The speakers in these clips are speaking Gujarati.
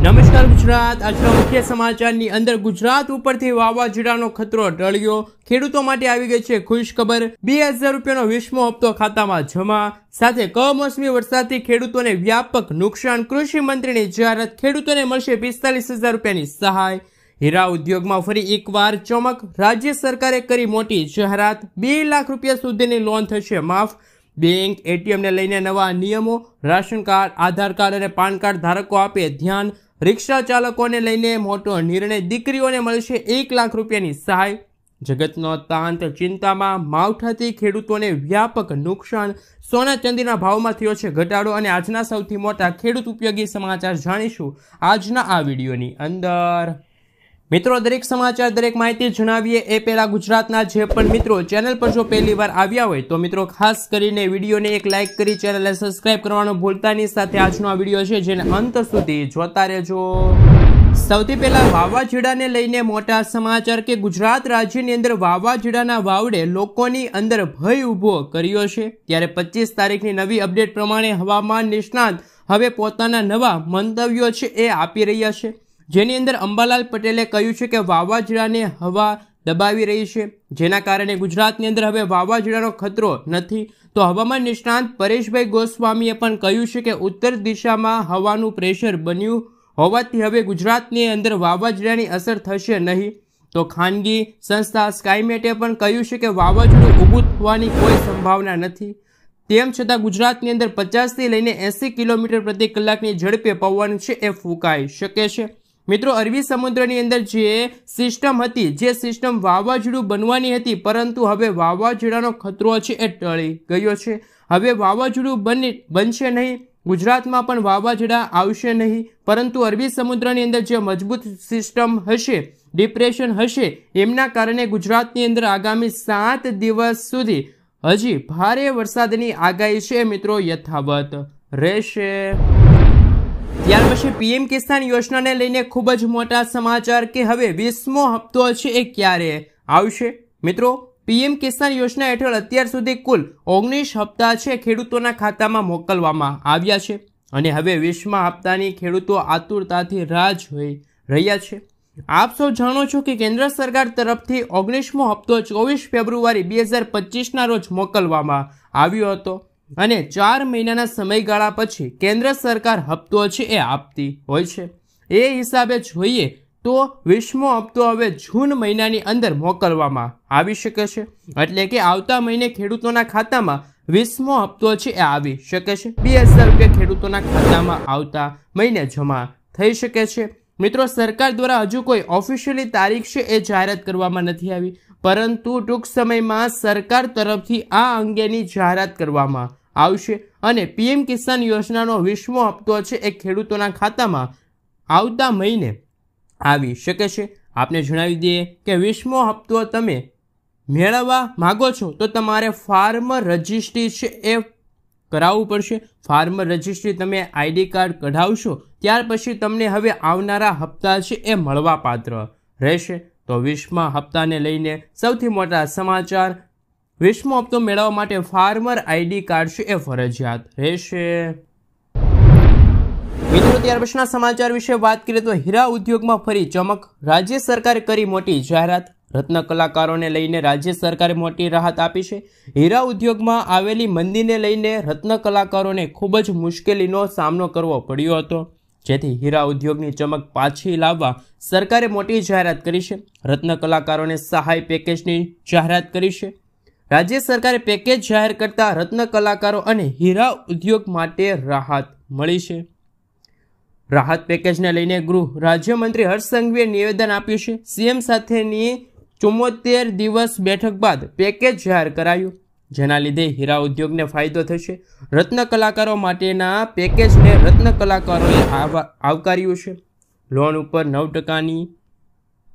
નમસ્કાર ગુજરાત। આજના મુખ્ય સમાચારની અંદર ગુજરાત ઉપરથી વાવાઝોડાનો ખતરો ટળ્યો। ખેડૂતો માટે આવી ગઈ છે ખુશ ખબર। 2000 રૂપિયાનો 20મો હપ્તો ખાતામાં જમા। સાથે કમોસમી વરસાદથી ખેડૂતોને વ્યાપક નુકસાન। કૃષિ મંત્રીની જાહેરાત, ખેડૂતોને મળશે 45000 રૂપિયાની સહાય। હીરા ઉદ્યોગમાં ફરી એકવાર ચમક। રાજ્ય સરકારે કરી મોટી જાહેરાત। 2 લાખ રૂપિયા સુધીની લોન થશે માફ। બેંક એટીએમ ને લઈને નવા નિયમો। રાશન કાર્ડ, આધાર કાર્ડ અને પાન કાર્ડ ધારકો આપે ધ્યાન। રિક્ષા ચાલકોને લઈને મોટો નિર્ણય। દીકરીઓને મળશે 1 લાખ રૂપિયાની સહાય। જગતનો તાંત ચિંતામાં, માવઠાથી ખેડૂતોને વ્યાપક નુકસાન। સોના ચાંદીના ભાવમાં થયો છે ઘટાડો। અને આજના સૌથી મોટા ખેડૂત ઉપયોગી સમાચાર જાણીશું આજના આ વિડીયોની અંદર। મિત્રો, દરેક સમાચાર, દરેક માહિતી જણાવીએ એ પહેલા ગુજરાતના જે પણ મિત્રો ચેનલ પર જો પહેલી વાર આવ્યા હોય તો મિત્રો ખાસ કરીને વિડીયોને એક લાઇક કરી ચેનલને સબસ્ક્રાઇબ કરવાનું ભૂલતા નહીં। સાથે આજનો આ વિડીયો છે જેને અંત સુધી જોતા રહેજો। સૌથી પહેલા વાવાઝોડાને લઈને મોટા સમાચાર કે ગુજરાત રાજ્યની અંદર વાવાઝોડાના વાવડે લોકોની અંદર ભય ઊભો કર્યો છે। ત્યારે 25 તારીખની નવી અપડેટ પ્રમાણે હવામાન નિષ્ણાત હવે પોતાના નવા મંતવ્યો છે એ આપી રહ્યા છે, જેની અંદર અંબાલાલ પટેલે કહ્યું છે કે વાવાઝોડાને હવા દબાવી રહી છે, જેના કારણે ગુજરાતની અંદર હવે વાવાઝોડાનો ખતરો નથી। તો હવામાન નિષ્ણાંત પરેશભાઈ ગોસ્વામીએ પણ કહ્યું છે કે ઉત્તર દિશામાં હવાનું પ્રેશર બન્યું હોવાથી હવે ગુજરાતની અંદર વાવાઝોડાની અસર થશે નહીં। તો ખાનગી સંસ્થા સ્કાયમેટે પણ કહ્યું છે કે વાવાઝોડું ઊભું થવાની કોઈ સંભાવના નથી। તેમ છતાં ગુજરાતની અંદર 50થી લઈને 80 કિલોમીટર પ્રતિ કલાકની ઝડપે પવન છે એ ફૂંકાઈ શકે છે। મિત્રો, અરબી સમુદ્રની અંદર જે સિસ્ટમ હતી, જે સિસ્ટમ વાવાઝોડું બનવાની હતી, પરંતુ હવે વાવાઝોડાનો ખતરો છે એ ટળી ગયો છે। હવે વાવાઝોડું બનશે નહીં, ગુજરાતમાં પણ વાવાઝોડા આવશે નહીં, પરંતુ અરબી સમુદ્રની અંદર જે મજબૂત સિસ્ટમ હશે, ડિપ્રેશન હશે, એમના કારણે ગુજરાતની અંદર આગામી 7 દિવસ સુધી હજી ભારે વરસાદની આગાહી છે મિત્રો યથાવત રહેશે। ત્યાર પછી પીએમ કિસાન યોજનાને લઈને ખૂબ જ મોટા સમાચાર કે હવે 20મો હપ્તો છે એ ક્યારે આવશે। મિત્રો, પીએમ કિસાન યોજના હેઠળ અત્યાર સુધી કુલ 19 હપ્તા છે ખેડૂતોના ખાતામાં મોકલવામાં આવ્યા છે અને હવે 20મા હપ્તાની ખેડૂતો આતુરતાથી રાહ જોઈ રહ્યા છે। આપ સૌ જાણો છો કે કેન્દ્ર સરકાર તરફથી 19મો હપ્તો 24 ફેબ્રુઆરી 2025ના રોજ મોકલવામાં આવ્યો હતો અને 4 મહિનાના સમયગાળા પછી કેન્દ્ર સરકાર હપ્તો છે એ આપતી હોય છે। એ હિસાબે જોઈએ તો 20મો હપ્તો હવે જૂન મહિનાની અંદર મોકલવામાં આવી શકે છે, એટલે કે આવતા મહિને ખેડૂતોના ખાતામાં 20મો હપ્તો છે એ આવી શકે છે। 2000 રૂપિયા ખેડૂતોના ખાતામાં આવતા મહિને જમા થઈ શકે છે। મિત્રો, સરકાર દ્વારા હજુ કોઈ ઓફિશિયલી તારીખ છે એ જાહેરાત કરવામાં નથી આવી, પરંતુ ટૂંક સમયમાં સરકાર તરફથી આ અંગેની જાહેરાત કરવામાં આવશે અને પીએમ કિસાન યોજનાનો 20મો હપ્તો છે એ ખેડૂતોના ખાતામાં આવતા મહિને આવી શકે છે। આપને જણાવી દઈએ કે 20મો હપ્તો તમે મેળવવા માગો છો તો તમારે ફાર્મર રજિસ્ટ્રી છે એ કરાવવું પડશે। ફાર્મર રજિસ્ટ્રી તમે આઈડી કાર્ડ કઢાવશો ત્યાર પછી તમને હવે આવનારા હપ્તા છે એ મળવા પાત્ર રહેશે। તો 20મા હપ્તાને લઈને સૌથી મોટા સમાચાર, 20મો હપ્તો મેળવવા માટે ફાર્મર આઈડી કાર્ડ છે એ ફરજિયાત રહેશે। મિત્રો, ત્યાર પછીના સમાચાર વિશે વાત કરીએ તો હીરા ઉદ્યોગમાં ફરી ચમક। રાજ્ય સરકારે કરી મોટી જાહેરાત। રત્ન કલાકારોને લઈને રાજ્ય સરકારે મોટી રાહત આપી છે। હીરા ઉદ્યોગમાં આવેલી મંદીને લઈને રત્ન કલાકારોને ખૂબ જ મુશ્કેલીનો સામનો કરવો પડ્યો હતો, જેથી હીરા ઉદ્યોગની ચમક પાછી લાવવા સરકારે મોટી જાહેરાત કરી છે। રત્ન કલાકારોને સહાય પેકેજની જાહેરાત કરી છે। રાજ્ય સરકારે પેકેજ જાહેર કરતા રત્ન કલાકારો અને હીરા ઉદ્યોગ માટે રાહત મળી છે। રાહત પેકેજને લઈને ગૃહ રાજ્યમંત્રી હર્ષ સંઘવીએ નિવેદન આપ્યું છે। સીએમ સાથેની 74 દિવસ બેઠક બાદ પેકેજ જાહેર કરાયું, જેના લીધે હીરા ઉદ્યોગને ફાયદો થશે। રત્ન કલાકારો માટેના પેકેજને રત્ન કલાકારોએ આવકાર્યું છે। લોન ઉપર 9%ની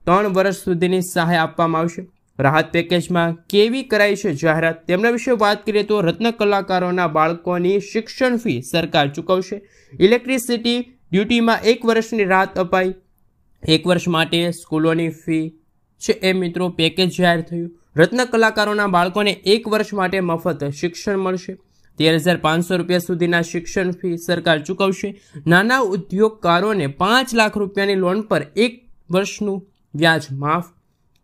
3 વર્ષ સુધીની સહાય આપવામાં આવશે। રાહત પેકેજમાં કેવી કરાઈ છે જાહેરાત, તેમના વિશે વાત કરીએ તો રત્ન કલાકારોના બાળકોની શિક્ષણ ફી સરકાર ચૂકવશે। ઇલેક્ટ્રિસિટી ડ્યુટીમાં 1 વર્ષની રાહત અપાઈ। 1 વર્ષ માટે સ્કૂલોની ફી છે એ મિત્રો પેકેજ જાહેર થયું। રત્ન કલાકારોના બાળકોને 1 વર્ષ માટે મફત શિક્ષણ મળશે। 13,500 રૂપિયા સુધીના શિક્ષણ ફી સરકાર ચૂકવશે. નાના ઉદ્યોગકારોને 5 લાખ રૂપિયાની લોન પર 1 વર્ષનું વ્યાજ માફ.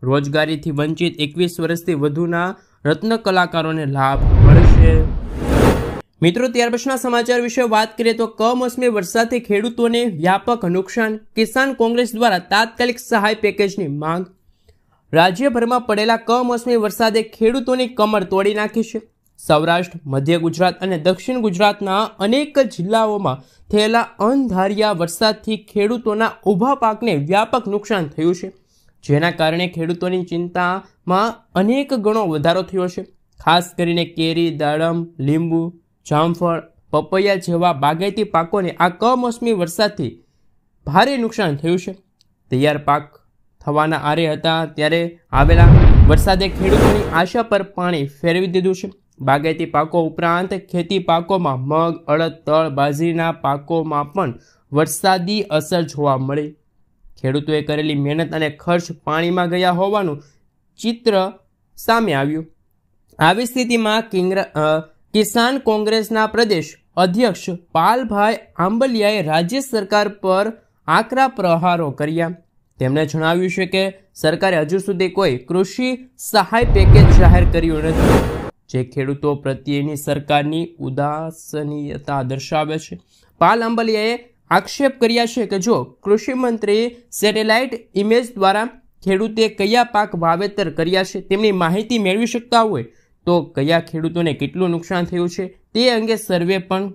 રોજગારીથી વંચિત 21 વર્ષથી વધુના રત્ન કલાકારોને લાભ મળશે. મિત્રો, ત્યાર પછીના સમાચાર વિશે વાત કરીએ તો કમોસમી વરસાદથી ખેડૂતોને વ્યાપક નુકસાન. કિસાન કોંગ્રેસ દ્વારા તાત્કાલિક સહાય પેકેજની માંગ. રાજ્યભરમાં પડેલા કમોસમી વરસાદે ખેડૂતોની કમર તોડી નાખી છે. સૌરાષ્ટ્ર, મધ્ય ગુજરાત અને દક્ષિણ ગુજરાતના અનેક જિલ્લાઓમાં થયેલા અણધાર્યા વરસાદથી ખેડૂતોના ઊભા પાકને વ્યાપક નુકસાન થયું છે, જેના કારણે ખેડૂતોની ચિંતામાં અનેક ગણો વધારો થયો છે. ખાસ કરીને કેરી, દાડમ, લીંબુ, જામફળ, પપૈયા જેવા બાગાયતી પાકોને આ કમોસમી વરસાદથી ભારે નુકસાન થયું છે. તૈયાર પાક થવાના આરે હતા ત્યારે આવેલા વરસાદે ખેડૂતોની આશા પર પાણી ફેરવી દીધું છે. બાગાયતી પાકો ઉપરાંત ખેતી પાકોમાં મગ, અડદ, તલ, બાજરીના પાકોમાં પણ વરસાદી અસર જોવા મળી. ખેડૂતોએ કરેલી મહેનત અને ખર્ચ પાણીમાં ગયા હોવાનું ચિત્ર સામે આવ્યું. આવી સ્થિતિમાં કિસાન કોંગ્રેસના પ્રદેશ અધ્યક્ષ પાલભાઈ આંબલિયાએ રાજ્ય સરકાર પર આકરા પ્રહારો કર્યા. તેમણે જણાવ્યું છે કે સરકારે હજુ સુધી કોઈ કૃષિ સહાય પેકેજ જાહેર કર્યું નથી, જે ખેડૂતો પ્રત્યેની સરકારની ઉદાસીનતા દર્શાવે છે. પાલ આંબલિયાએ આક્ષેપ કર્યા છે કે જો કૃષિ મંત્રી સેટેલાઇટ ઇમેજ દ્વારા ખેડૂતે કયા પાક વાવેતર કર્યા છે તેમની માહિતી મેળવી શકતા હોય તો કયા ખેડૂતોને કેટલું નુકસાન થયું છે તે અંગે સર્વે પણ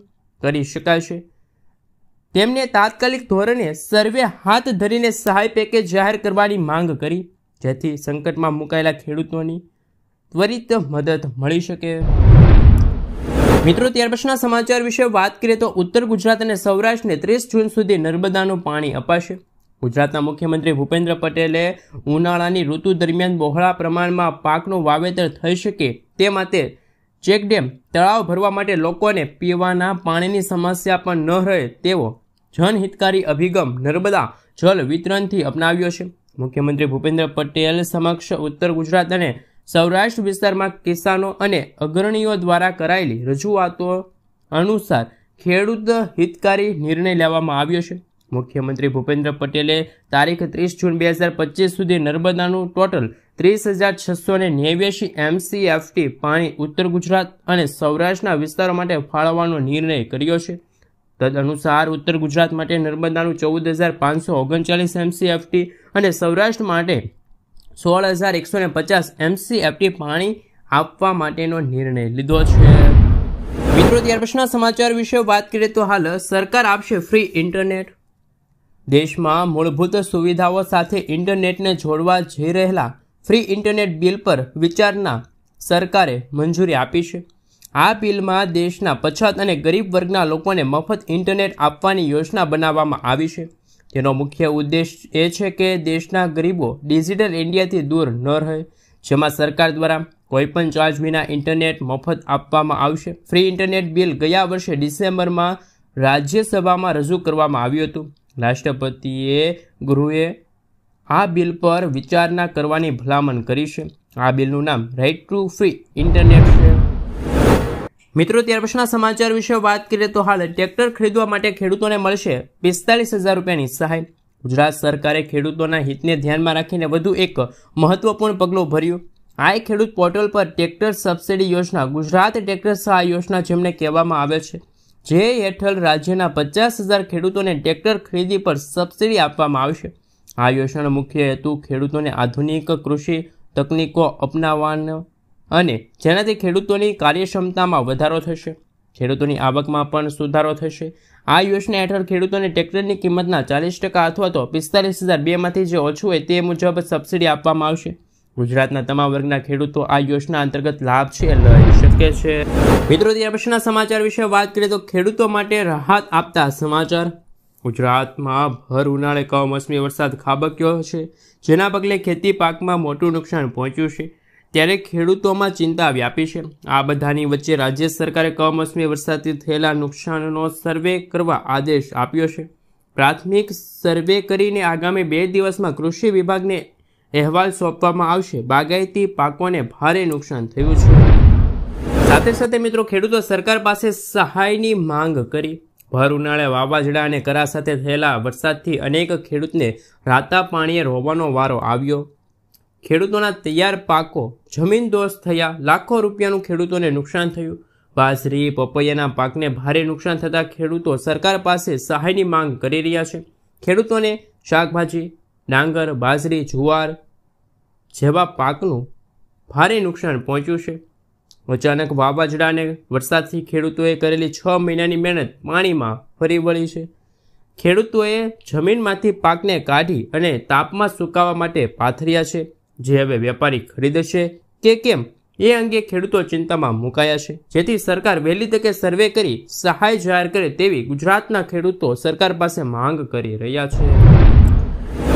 કરી શકાય છે. તેમને તાત્કાલિક ધોરણે સર્વે હાથ ધરીને સહાય પેકેજ જાહેર કરવાની માંગ કરી, જેથી સંકટમાં મુકાયેલા ખેડૂતોની ત્વરિત મદદ મળી શકે. મિત્રો, ત્યાર પછીના સમાચાર વિશે વાત કરીએ તો ઉત્તર ગુજરાત અને સૌરાષ્ટ્રને 30 જૂન સુધી નર્મદાનું પાણી અપાશે. ગુજરાતના મુખ્યમંત્રી ભૂપેન્દ્ર પટેલે ઉનાળાની ઋતુ દરમિયાન બહોળા પ્રમાણમાં પાકનું વાવેતર થઈ શકે તે માટે ચેકડેમ, તળાવ ભરવા માટે લોકોને પીવાના પાણીની સમસ્યા પણ ન રહે તેવો જનહિતકારી અભિગમ નર્મદા જળ વિતરણથી અપનાવ્યો છે. મુખ્યમંત્રી ભૂપેન્દ્ર પટેલ સમક્ષ ઉત્તર ગુજરાત અને સૌરાષ્ટ્ર વિસ્તારમાં કિસાનો અને અગ્રણીઓ દ્વારા કરાયેલી રજૂઆતો અનુસાર ખેડૂત હિતકારી નિર્ણય લેવામાં આવ્યો છે. મુખ્યમંત્રી ભૂપેન્દ્ર પટેલે તારીખ 30 જૂન 2025 સુધી નર્મદાનું ટોટલ 30,689 MCFT પાણી ઉત્તર ગુજરાત અને સૌરાષ્ટ્રના વિસ્તારો માટે ફાળવવાનો નિર્ણય કર્યો છે. તદનુસાર ઉત્તર ગુજરાત માટે નર્મદાનું 14,539 MCFT અને સૌરાષ્ટ્ર માટે 16,150 MCFT પાણી આપવા માટેનો નિર્ણય લીધો છે. મિત્રો, ત્યાર પછીના સમાચાર વિશે વાત કરીએ તો હાલ સરકાર આપશે ફ્રી ઇન્ટરનેટ. દેશમાં મૂળભૂત સુવિધાઓ સાથે ઇન્ટરનેટને જોડવા જઈ રહેલા ફ્રી ઇન્ટરનેટ બિલ પર વિચારના સરકારે મંજૂરી આપી છે. આ બિલમાં દેશના પછાત અને ગરીબ વર્ગના લોકોને મફત ઇન્ટરનેટ આપવાની યોજના બનાવવામાં આવી છે. તેનો મુખ્ય ઉદ્દેશ એ છે કે દેશના ગરીબો ડિજિટલ ઇન્ડિયાથી દૂર ન રહે, જેમાં સરકાર દ્વારા કોઈપણ ચાર્જ વિના ઇન્ટરનેટ મફત આપવામાં આવશે. ફ્રી ઇન્ટરનેટ બિલ ગયા વર્ષે ડિસેમ્બરમાં રાજ્યસભામાં રજૂ કરવામાં આવ્યું હતું. રાષ્ટ્રપતિએ ગૃહે આ બિલ પર વિચારણા કરવાની ભલામણ કરી છે. આ બિલનું નામ રાઇટ ટુ ફ્રી ઇન્ટરનેટ છે. મિત્રો, ત્યાર પછીના સમાચાર વિશે વાત કરીએ તો હાલ ટ્રેક્ટર ખરીદવા માટે ખેડૂતોને મળશે 45,000 રૂપિયાની સહાય. ગુજરાત સરકારે ખેડૂતોના હિતને ધ્યાનમાં રાખીને વધુ એક મહત્વપૂર્ણ પગલું ભર્યું. આ ખેડૂત પોર્ટલ પર ટ્રેક્ટર સબસિડી યોજના, ગુજરાત ટ્રેક્ટર સહાય યોજના જેમને કહેવામાં આવે છે, જે હેઠળ રાજ્યના 50,000 ખેડૂતોને ટ્રેક્ટર ખરીદી પર સબસિડી આપવામાં આવશે. આ યોજનાનો મુખ્ય હેતુ ખેડૂતોને આધુનિક કૃષિ તકનીકો અપનાવવાનો અને જેનાથી ખેડૂતોની કાર્યક્ષમતામાં વધારો થશે, ખેડૂતોની આવકમાં પણ સુધારો થશે. આ યોજના હેઠળ ખેડૂતોને ટ્રેક્ટરની કિંમતના 40% અથવા તો 45,002 માંથી જે ઓછું હોય તે મુજબ સબસિડી આપવામાં આવશે. ગુજરાતના તમામ વર્ગના ખેડૂતો આ યોજના અંતર્ગત લાભ છે લઈ શકે છે. મિત્રો, ત્યાર પછીના સમાચાર વિશે વાત કરીએ તો ખેડૂતો માટે રાહત આપતા સમાચાર. ગુજરાતમાં ભર ઉનાળે કમોસમી વરસાદ ખાબક્યો છે, જેના પગલે ખેતી પાકમાં મોટું નુકસાન પહોંચ્યું છે. ત્યારે ખેડૂતોમાં ચિંતા વ્યાપી છે. આ બધાની વચ્ચે રાજ્ય સરકારે કમોસમી વરસાદથી થયેલા નુકસાનનો સર્વે કરવા આદેશ આપ્યો છે. પ્રાથમિક સર્વે કરીને આગામી 2 દિવસમાં કૃષિ વિભાગને અહેવાલ સોંપવામાં આવશે. બાગાયતી પાકોને ભારે નુકસાન થયું છે. સાથે સાથે મિત્રો ખેડૂતો સરકાર પાસે સહાયની માંગ કરી. ભર ઉનાળે વાવાઝોડા અને કરા સાથે થયેલા વરસાદથી અનેક ખેડૂતને રાતા પાણીએ રોવાનો વારો આવ્યો. ખેડૂતોના તૈયાર પાકો જમીનદોસ્ત થયા. લાખો રૂપિયાનું ખેડૂતોને નુકસાન થયું. બાજરી પપૈયાના પાકને ભારે નુકસાન થતાં ખેડૂતો સરકાર પાસે સહાયની માંગ કરી રહ્યા છે. ખેડૂતોને શાકભાજી, ડાંગર, બાજરી, જુવાર જેવા પાકનું ભારે નુકસાન પહોંચ્યું છે. અચાનક વાવાઝોડા અને વરસાદથી ખેડૂતોએ કરેલી 6 મહિનાની મહેનત પાણીમાં ફરી વળી છે. ખેડૂતોએ જમીનમાંથી પાકને કાઢી અને તાપમાં સુકાવા માટે પાથર્યા છે, જે હવે વેપારી ખરીદશે કે કેમ એ અંગે ખેડૂતો ચિંતામાં મુકાયા છે. જેથી સરકાર વહેલી તકે સર્વે કરી સહાય જાહેર કરે તેવી ગુજરાતના ખેડૂતો સરકાર પાસે માંગ કરી રહ્યા છે.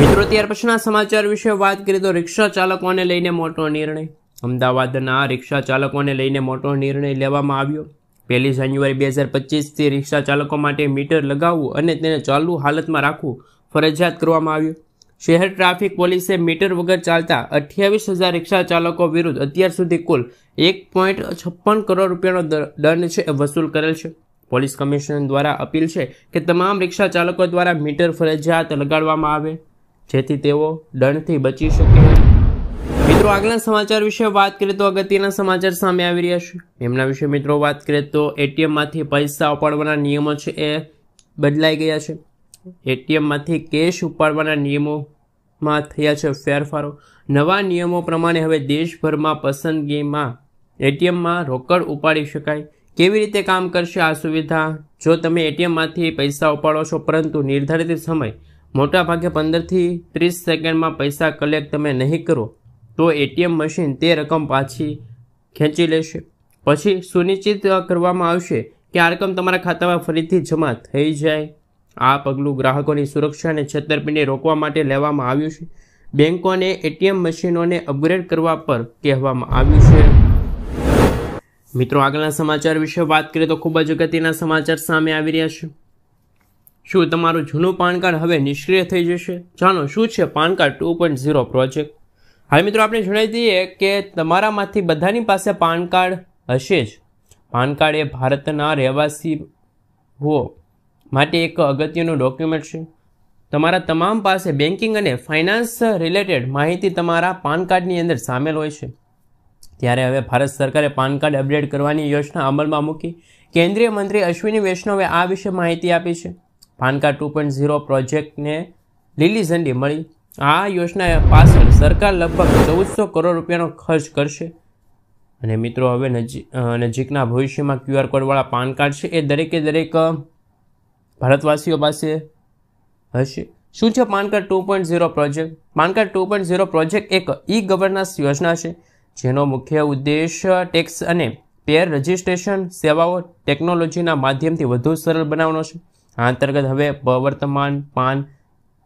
મિત્રો, ત્યાર પછીના સમાચાર વિશે વાત કરીએ તો રિક્ષા ચાલકોને લઈને મોટો નિર્ણય. અમદાવાદના રિક્ષા ચાલકોને લઈને મોટો નિર્ણય લેવામાં આવ્યો. 1 જાન્યુઆરી 2025થી રિક્ષા ચાલકો માટે મીટર લગાવવું અને તેને ચાલુ હાલતમાં રાખવું ફરજિયાત કરવામાં આવ્યું. શહેર ટ્રાફિક પોલીસે મીટર વગર ચાલતા 28,000 રિક્ષા ચાલકો વિરુદ્ધ અત્યાર સુધી કુલ 1.56 કરોડ રૂપિયાનો દંડ છે વસૂલ કરેલ છે. પોલીસ કમિશનર દ્વારા અપીલ છે કે તમામ રિક્ષા ચાલકો દ્વારા મીટર ફરજિયાત લગાડવામાં આવે, જેથી તેઓ દંડથી બચી શકે. મિત્રો, આગળના સમાચાર વિશે વાત કરીએ તો અગત્યના સમાચાર સામે આવી રહ્યા છે. એમના વિશે મિત્રો વાત કરીએ તો એટીએમમાંથી પૈસા ઉપાડવાના નિયમો છે એ બદલાઈ ગયા છે. એટીએમમાંથી કેશ ઉપાડવાના નિયમોમાં થયા છે ફેરફારો. નવા નિયમો પ્રમાણે હવે દેશભરમાં પસંદગીમાં એટીએમમાં રોકડ ઉપાડી શકાય. કેવી રીતે કામ કરશે આ સુવિધા? જો તમે એટીએમમાંથી પૈસા ઉપાડો છો પરંતુ નિર્ધારિત સમય મોટાભાગે 15થી 30 સેકન્ડમાં પૈસા કલેક્ટ તમે નહીં કરો તો એટીએમ મશીન તે રકમ પાછી ખેંચી લેશે. પછી સુનિશ્ચિત કરવામાં આવશે કે આ રકમ તમારા ખાતામાં ફરીથી જમા થઈ જાય. આ પગલું ગ્રાહકોની સુરક્ષા અને છેતરપિંડી રોકવા માટે લેવામાં આવ્યું છે. બેંકોને એટીએમ મશીનોને અપગ્રેડ કરવા પર કહેવામાં આવ્યું છે. મિત્રો, આગળના સમાચાર વિશે વાત કરીએ તો ખૂબ જ અગત્યના સમાચાર સામે આવી રહ્યા છે. શું તમારું જૂનું પાન કાર્ડ હવે નિષ્ક્રિય થઈ જશે? જાણો શું છે પાન કાર્ડ 2.0 પ્રોજેક્ટ. હવે મિત્રો, આપણે જણાવી દઈએ કે તમારામાંથી બધાની પાસે પાન કાર્ડ હશે જ. પાન કાર્ડ એ ભારતના રહેવાસીઓ માટે એક અગત્યનું ડોક્યુમેન્ટ છે. તમારા તમામ પાસે બેન્કિંગ અને ફાઇનાન્સ રિલેટેડ માહિતી તમારા પાન કાર્ડની અંદર સામેલ હોય છે. ત્યારે હવે ભારત સરકારે પાન કાર્ડ અપડેટ કરવાની યોજના અમલમાં મૂકી. કેન્દ્રીય મંત્રી અશ્વિની વૈષ્ણવે આ વિશે માહિતી આપી છે. પાન કાર્ડ 2.0 પ્રોજેક્ટને લીલી ઝંડી મળી. આ યોજના પાછળ સરકાર લગભગ 1400 કરોડ રૂપિયાનો ખર્ચ કરશે. અને મિત્રો, હવે નજીકના ભવિષ્યમાં QR કોડવાળા પાન કાર્ડ છે એ દરેકે દરેક ભારતવાસીઓ પાસે હશે. શું છે PAN card 2.0 project? PAN card 2.0 project એક ઈ-ગવર્નન્સ યોજના છે જેનો મુખ્ય ઉદ્દેશ ટેક્સ અને પેર રજિસ્ટ્રેશન સેવાઓ ટેકનોલોજીના માધ્યમથી વધુ સરળ બનાવવાનો છે. આ અંતર્ગત હવે વર્તમાન પાન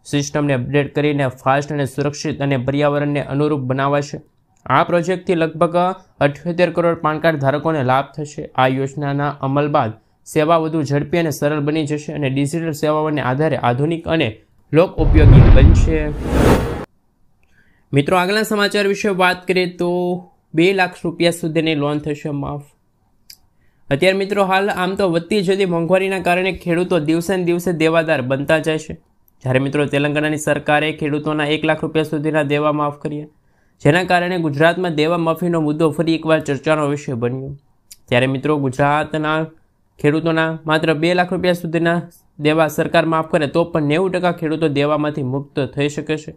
સિસ્ટમને અપડેટ કરીને ફાસ્ટ અને સુરક્ષિત અને પર્યાવરણને અનુરૂપ બનાવાશે. આ પ્રોજેક્ટથી લગભગ 78 કરોડ પાન કાર્ડ ધારકોને લાભ થશે. આ યોજનાના અમલ બાદ સેવા વધુ ઝડપી અને સરળ બની જશે અને ડિજિટલ સેવાઓને આધારે આધુનિક અને લોક ઉપયોગી બનશે. મિત્રો, આગળના સમાચાર વિશે વાત કરીએ તો 2 લાખ રૂપિયા સુધીની લોન થશે માફ. અત્યારે મિત્રો, હાલ આમ તો વધતી જતી મોંઘવારીના કારણે ખેડૂતો દિવસે ને દિવસે દેવાદાર બનતા જાય છે. જ્યારે મિત્રો, તેલંગાણાની સરકારે ખેડૂતોના 1 લાખ રૂપિયા સુધીના દેવા માફ કર્યા, જેના કારણે ગુજરાતમાં દેવા માફીનો મુદ્દો ફરી એકવાર ચર્ચાનો વિષય બન્યો. ત્યારે મિત્રો, ગુજરાતના ખેડૂતોના માત્ર 2 લાખ રૂપિયા સુધીના દેવા સરકાર માફ કરે તો પણ 90% ખેડૂતો દેવામાંથી મુક્ત થઈ શકે છે.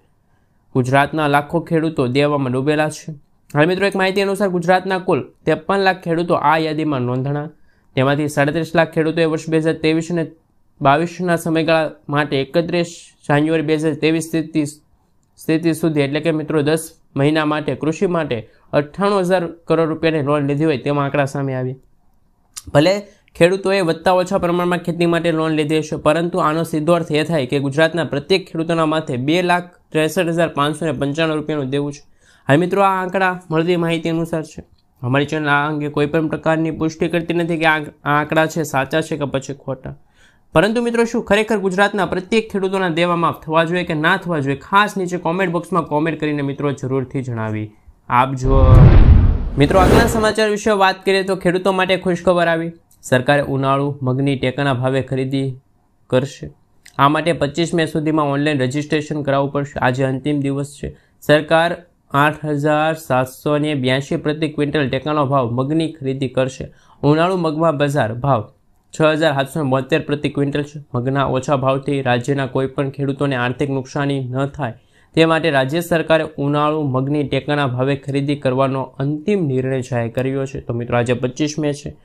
ગુજરાતના લાખો ખેડૂતો દેવામાં ડૂબેલા છે. હાલ મિત્રો, એક માહિતી અનુસાર ગુજરાતના કુલ 53 લાખ ખેડૂતો આ યાદીમાં નોંધાણા. તેમાંથી 37 લાખ ખેડૂતોએ વર્ષ 2023 અને 22ના સમયગાળા માટે 31 જાન્યુઆરી 2023 સ્થિતિ સુધી એટલે કે મિત્રો 10 મહિના માટે કૃષિ માટે 98,000 કરોડ રૂપિયાની લોન લીધી હોય તેવા આંકડા સામે આવ્યા. ભલે ખેડૂતોએ વધતા ઓછા પ્રમાણમાં ખેતી માટે લોન લીધી હશે, પરંતુ આનો સીધો અર્થ એ થાય કે ગુજરાતના પ્રત્યેક ખેડૂતોના માથે 2,63,595 રૂપિયાનું દેવું છે. હવે મિત્રો, આ આંકડા મળતી માહિતી અનુસાર છે. અમારી ચેનલ આ અંગે કોઈ પણ પ્રકારની પુષ્ટિ કરતી નથી કે આ આંકડા છે સાચા છે કે પછી ખોટા. પરંતુ મિત્રો, શું ખરેખર ગુજરાતના પ્રત્યેક ખેડૂતોના દેવા માફ થવા જોઈએ કે ના થવા જોઈએ? ખાસ નીચે કોમેન્ટ બોક્સમાં કોમેન્ટ કરીને મિત્રો જરૂરથી જણાવી આપજો. મિત્રો આગળના સમાચાર વિશે વાત કરીએ તો ખેડૂતો માટે ખુશખબર આવી. સરકારે ઉનાળુ મગની ટેકાના ભાવે ખરીદી કરશે. આ માટે 25 મે સુધીમાં ઓનલાઈન રજીસ્ટ્રેશન કરાવવું પડશે. આજે અંતિમ દિવસ છે. સરકાર 8,782 પ્રતિ ક્વિન્ટલ ટેકાનો ભાવ મગની ખરીદી કરશે. ઉનાળુ મગમાં બજાર ભાવ 6,772 પ્રતિ ક્વિન્ટલ છે. મગના ઓછા ભાવથી રાજ્યના કોઈપણ ખેડૂતોને આર્થિક નુકસાની ન થાય તે માટે રાજ્ય સરકારે ઉનાળુ મગની ટેકાના ભાવે ખરીદી કરવાનો અંતિમ નિર્ણય જાહેર કર્યો છે. તો મિત્રો આજે 25 મે છે.